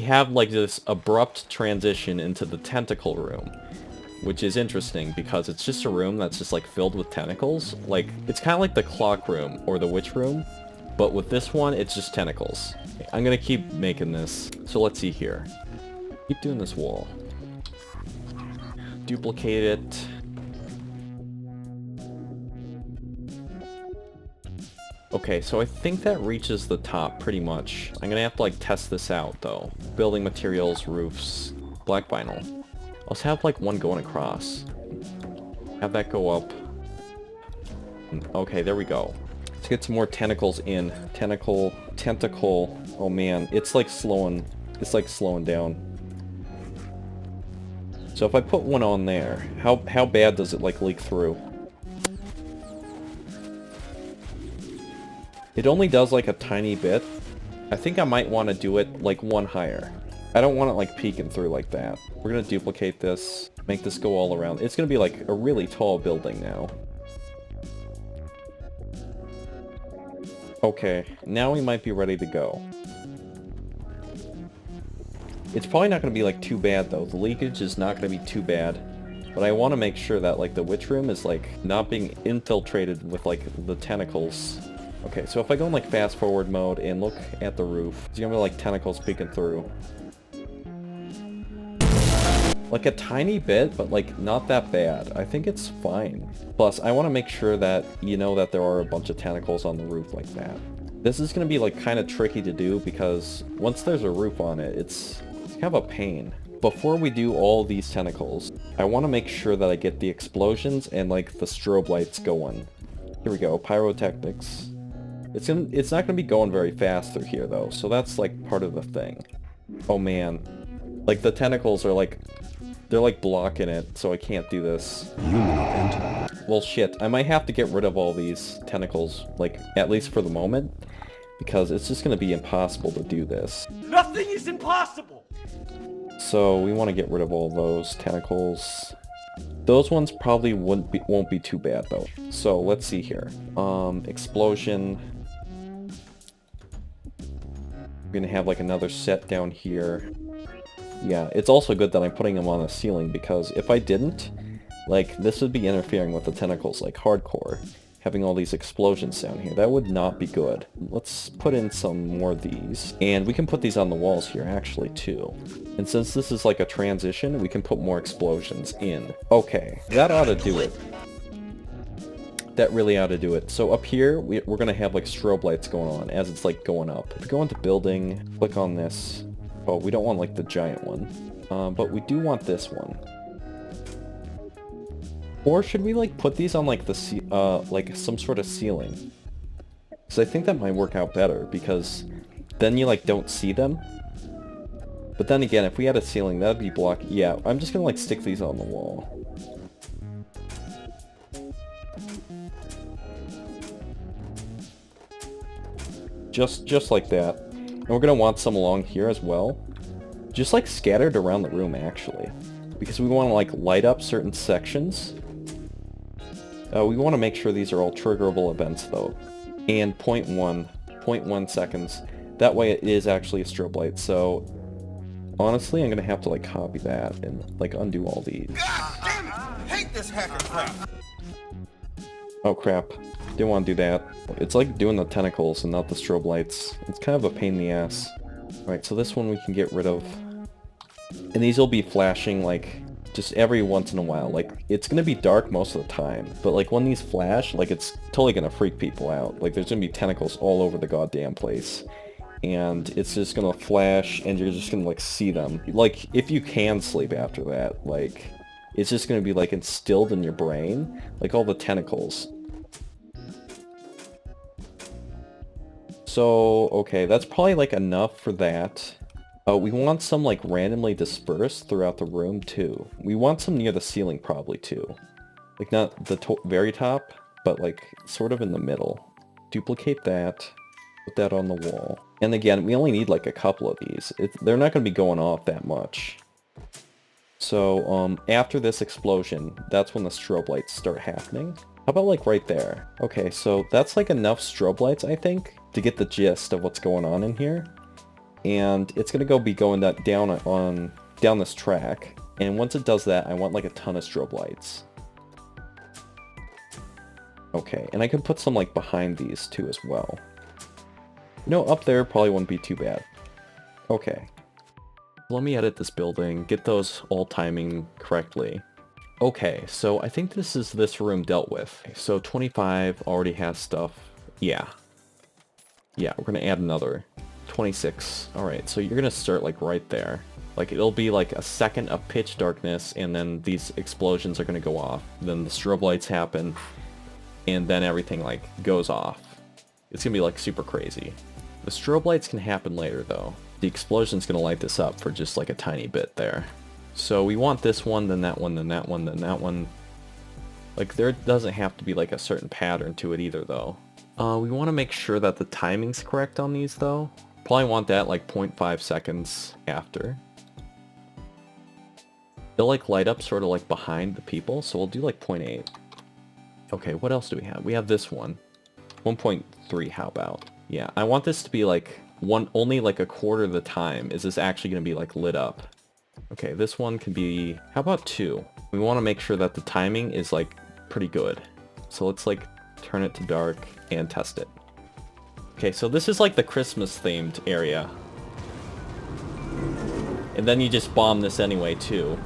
have like this abrupt transition into the tentacle room, which is interesting because it's just a room that's just like filled with tentacles. Like, it's kind of like the clock room or the witch room, but with this one, it's just tentacles. I'm gonna keep making this. So let's see here. Keep doing this wall. Duplicate it. Okay, so I think that reaches the top pretty much. I'm gonna have to like test this out though. Building materials, roofs, black vinyl. Let's have like one going across. Have that go up. Okay, there we go. Let's get some more tentacles in. Tentacle. Oh man, it's like slowing down. So if I put one on there, how bad does it like leak through? It only does like a tiny bit. I think I might want to do it like one higher. I don't want it like peeking through like that. We're gonna duplicate this, make this go all around. It's gonna be like a really tall building now. Okay, now we might be ready to go. It's probably not gonna be like too bad though. The leakage is not gonna be too bad. But I want to make sure that like the witch room is like not being infiltrated with like the tentacles. Okay, so if I go in like fast forward mode and look at the roof, it's gonna be like tentacles peeking through. Like a tiny bit, but like not that bad. I think it's fine. Plus, I want to make sure that you know that there are a bunch of tentacles on the roof like that. This is gonna be like kind of tricky to do because once there's a roof on it, it's kind of a pain. Before we do all these tentacles, I want to make sure that I get the explosions and like the strobe lights going. Here we go, pyrotechnics. It's not gonna be going very fast through here though, so that's like part of the thing. Oh man. Like the tentacles are like, they're like blocking it, so I can't do this. Well shit, I might have to get rid of all these tentacles, like at least for the moment, because it's just gonna be impossible to do this. Nothing is impossible! So we want to get rid of all those tentacles. Those ones probably won't be too bad though. So let's see here. Explosion. We're gonna have like another set down here. Yeah, it's also good that I'm putting them on the ceiling because if I didn't, like this would be interfering with the tentacles like hardcore. Having all these explosions down here, that would not be good. Let's put in some more of these. And we can put these on the walls here actually too. And since this is like a transition, we can put more explosions in. Okay, that ought to do it. That really ought to do it. So up here, we're going to have like strobe lights going on as it's like going up. If we go into building, click on this. Oh, we don't want like the giant one. But we do want this one. Or should we like put these on like the like some sort of ceiling? Because I think that might work out better because then you like don't see them. But then again, if we had a ceiling, that'd be blocked. Yeah, I'm just gonna like stick these on the wall. Just like that. And we're gonna want some along here as well. Just like scattered around the room actually. Because we want to like light up certain sections. We want to make sure these are all triggerable events though. And 0.1 seconds. That way it is actually a strobe light, so honestly I'm gonna have to like copy that and like undo all these. God damn it! I hate this hacker crap! Oh crap. Didn't want to do that. It's like doing the tentacles and not the strobe lights. It's kind of a pain in the ass. Alright, so this one we can get rid of. And these will be flashing like just every once in a while. Like, it's gonna be dark most of the time, but like when these flash, like it's totally gonna freak people out. Like there's gonna be tentacles all over the goddamn place. And it's just gonna flash and you're just gonna like see them. Like, if you can sleep after that, like, it's just gonna be like instilled in your brain. Like all the tentacles. So, okay, that's probably like enough for that. We want some like randomly dispersed throughout the room too. We want some near the ceiling probably too. Like not the very top, but like sort of in the middle. Duplicate that, put that on the wall. And again, we only need like a couple of these. They're not going to be going off that much. So after this explosion, that's when the strobe lights start happening. How about like right there? Okay, so that's like enough strobe lights I think to get the gist of what's going on in here. and it's gonna be going down this track. And once it does that, I want like a ton of strobe lights. Okay, and I could put some like behind these too as well. No, up there probably wouldn't be too bad. Okay. Let me edit this building, get those all timing correctly. Okay, so I think this is this room dealt with. So 25 already has stuff. Yeah. Yeah, we're gonna add another. 26. Alright, so you're gonna start like right there. Like it'll be like a second of pitch darkness, and then these explosions are gonna go off. Then the strobe lights happen, and then everything like goes off. It's gonna be like super crazy. The strobe lights can happen later though. The explosion's gonna light this up for just like a tiny bit there. So we want this one, then that one, then that one, then that one. Like there doesn't have to be like a certain pattern to it either though. We want to make sure that the timing's correct on these though. Probably want that like 0.5 seconds after. They'll like light up sort of like behind the people, so we'll do like 0.8. Okay, what else do we have? We have this one. 1.3, how about? Yeah, I want this to be like only like a quarter of the time is this actually going to be like lit up. Okay, this one can be, how about 2? We want to make sure that the timing is like pretty good. So let's like turn it to dark and test it. Okay, so this is like the Christmas themed area. And then you just bomb this anyway too,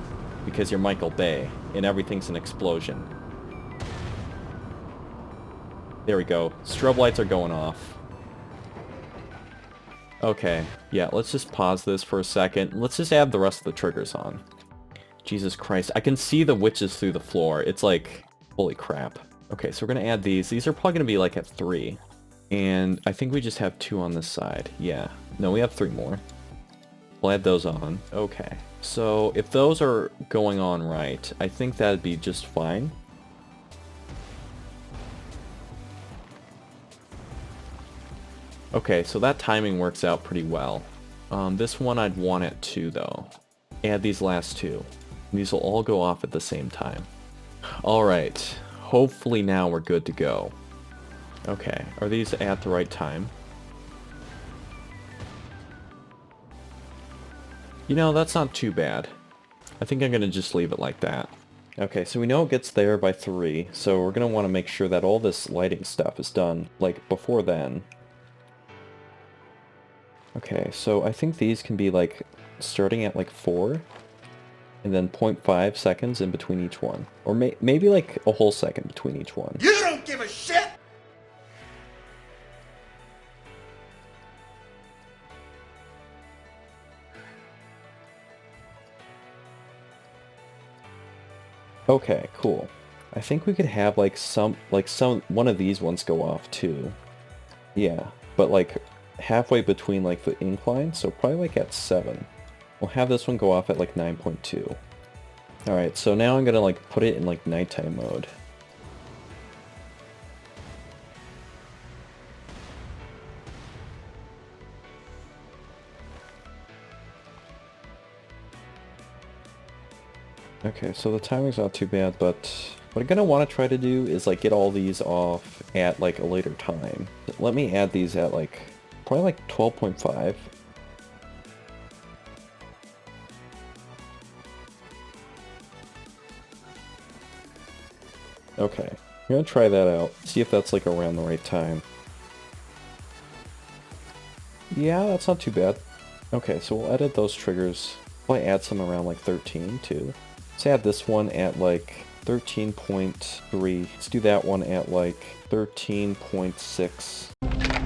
because you're Michael Bay and everything's an explosion. There we go. Strobe lights are going off. Okay, yeah, let's just pause this for a second. Let's just add the rest of the triggers on. Jesus Christ, I can see the witches through the floor. It's like, holy crap. Okay, so we're gonna add these. These are probably gonna be like at 3. And I think we just have 2 on this side. Yeah, no, we have 3 more. We'll add those on. Okay, so if those are going on right, I think that'd be just fine. Okay, so that timing works out pretty well. This one I'd want at 2 though. Add these last 2. These will all go off at the same time. Alright, hopefully now we're good to go. Okay, are these at the right time? You know, that's not too bad. I think I'm gonna just leave it like that. Okay, so we know it gets there by 3, so we're gonna want to make sure that all this lighting stuff is done, like, before then. Okay, so I think these can be, like, starting at, like, 4, and then 0.5 seconds in between each one. Or maybe, like, a whole second between each one. You don't give a shit! Okay, cool. I think we could have, like, one of these ones go off, too. Yeah, but, like, halfway between, like, the incline, so probably, like, at 7. We'll have this one go off at, like, 9.2. Alright, so now I'm gonna, like, put it in, like, nighttime mode. Okay, so the timing's not too bad, but what I'm gonna want to try to do is like get all these off at like a later time. Let me add these at like probably like 12.5. Okay, I'm gonna try that out, see if that's like around the right time. Yeah, that's not too bad. Okay, so we'll edit those triggers. Probably add some around like 13 too. Let's add this one at like 13.3. Let's do that one at like 13.6.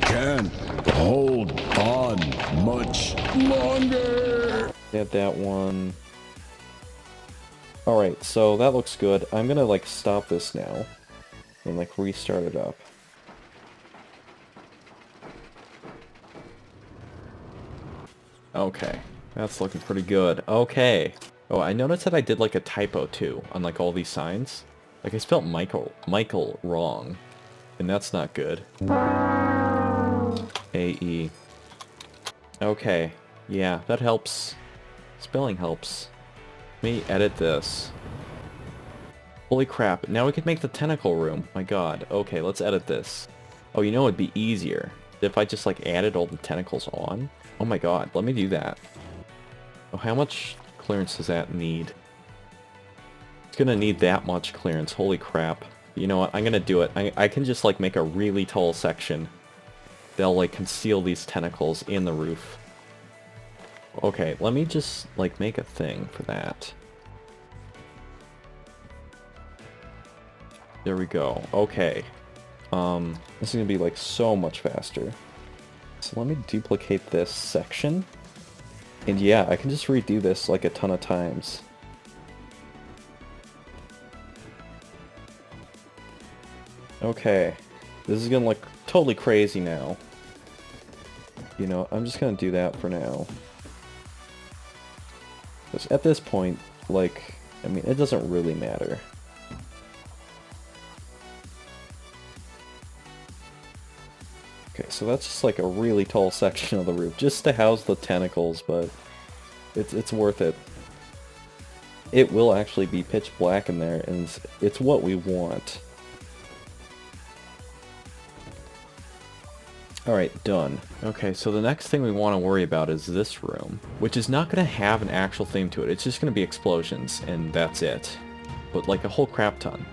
Can't hold on much longer. Add that one. Alright, so that looks good. I'm gonna like stop this now and like restart it up. Okay, that's looking pretty good. Okay. Oh, I noticed that I did like a typo too on like all these signs. Like I spelled Michael wrong, and that's not good. A-E. Okay, yeah, that helps. Spelling helps. Let me edit this. Holy crap, now we could make the tentacle room. My god. Okay, let's edit this. Oh, you know it'd be easier if I just like added all the tentacles on? Oh my god, let me do that. Oh, how much clearance does that need? It's gonna need that much clearance, holy crap. You know what, I'm gonna do it. I can just like make a really tall section. They'll like conceal these tentacles in the roof. Okay, let me just like make a thing for that. There we go. Okay. This is gonna be like so much faster. So let me duplicate this section. And yeah, I can just redo this like a ton of times. Okay. This is gonna look totally crazy now. You know, I'm just gonna do that for now. Because at this point, like, I mean, it doesn't really matter. Okay, so that's just like a really tall section of the roof, just to house the tentacles, but it's worth it. It will actually be pitch black in there, and it's what we want. Alright, done. Okay, so the next thing we want to worry about is this room, which is not going to have an actual theme to it. It's just going to be explosions, and that's it. But like a whole crap ton.